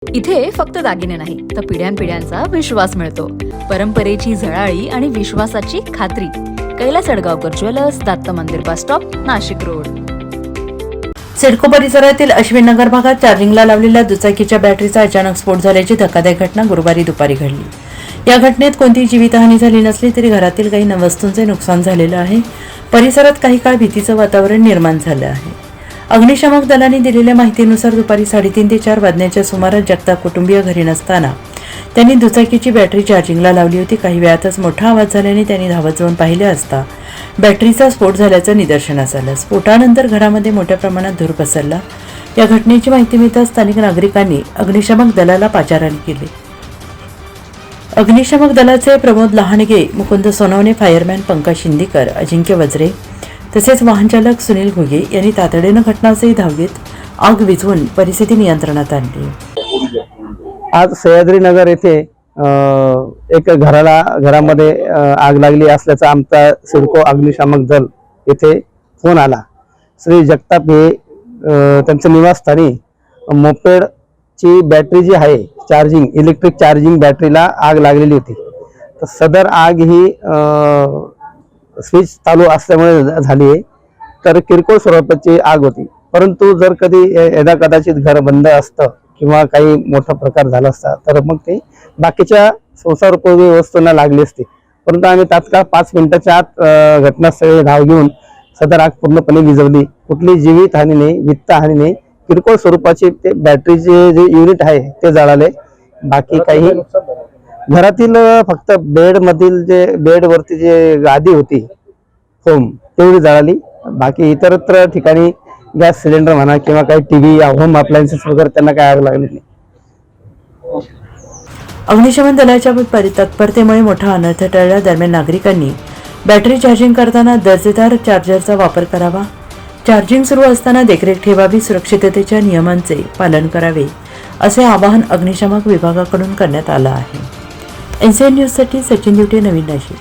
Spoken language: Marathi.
इथे फक्त दागिने नाही तर पिढ्यानपिढ्यांचा विश्वास मिळतो. परंपरेची झळाळी आणि विश्वासाची खात्री. कैलास अडगावकर ज्वेलर्स, दत्त मंदिर bus stop, Nashik road. CIDCO परिसरातील अश्विननगर भागात चार्जिंगला लावलेल्या दुचाकीच्या बॅटरीचा अचानक स्फोट झाल्याची धक्कादायक घटना गुरुवारी दुपारी घडली. या घटनेत कोणतीही जीवितहानी झाली नसली तरी घरातील काही वस्तूंचे नुकसान झालेलं आहे. परिसरात काही काळ भीतीचं वातावरण निर्माण झालं आहे. अग्निशमक दलाने दिलेल्या माहितीनुसार दुपारी 3:30 ते 4 वाजण्याच्या सुमारास जगताप कुटुंबीय घरी नसताना त्यांनी दुचाकीची बॅटरी चार्जिंगला लावली होती. काही वेळातच मोठा आवाज झाल्याने त्यांनी धावत जाऊन पाहिले असता बॅटरीचा स्फोट झाल्याचं निदर्शनास आलं. स्फोटानंतर घरामध्ये मोठ्या प्रमाणात धूर पसरला. या घटनेची माहिती मिळताच स्थानिक नागरिकांनी अग्निशमक दलाला पाचारण केले. अग्निशमक दलाचे प्रमोद लहानगे, मुकुंद सोनवणे, फायरमॅन पंकज शिंदेकर, अजिंक्य वज्रे तसेच वाहनचालक सुनील घुगे यांनी तातडीनं घटनास्थळी धाव घेत आग विझवून परिस्थिती नियंत्रणात आणली. आज सह्याद्रीनगर येथे एक घरामध्ये आग लागली असल्याचा आमचा सिडको अग्निशामक दल येथे फोन आला. श्री जगताप हे त्यांच्या निवासस्थानी मोपेडची बॅटरी जी आहे चार्जिंग, इलेक्ट्रिक चार्जिंग बॅटरीला आग लागलेली होती. तर सदर आग ही स्विच चालू असल्यामुळे झाली आहे. तर किरकोळ स्वरूपाची आग होती, परंतु जर कधी कदाचित घर बंद असतं किंवा काही मोठा प्रकार झाला असता तर मग ते बाकीच्या संसारोपयोगी वस्तूंना लागली असते. परंतु आम्ही तात्काळ 5 मिनिटाच्या आत घटनास्थळी धाव घेऊन सदर आग पूर्णपणे विझवली. कुठली जीवितहानी नाही, वित्तहानी नाही. किरकोळ स्वरूपाचे ते बॅटरीचे जे युनिट आहे ते जळाले. बाकी काही घरातील फक्त बेडवरती जे गादी होती फोम तेवढी जळाली. बाकी इतरत्र ठिकाणी गॅस सिलेंडर म्हणा किंवा काही टीव्ही या होम अप्लायन्सेस वगैरे त्यांना काय आग लागली नाही. अग्निशमन दलाच्या तत्परतेमुळे मोठा अनर्थ टळला. दरम्यान नागरिकांनी बॅटरी चार्जिंग करताना दर्जेदार चार्जरचा वापर करावा. चार्जिंग सुरू असताना देखरेख ठेवावी. सुरक्षिततेच्या नियमांचे पालन करावे असे आवाहन अग्निशमक विभागाकडून करण्यात आलं आहे. NCN न्यूजसाठी सचिन दिवटे, नवीन नाशिक.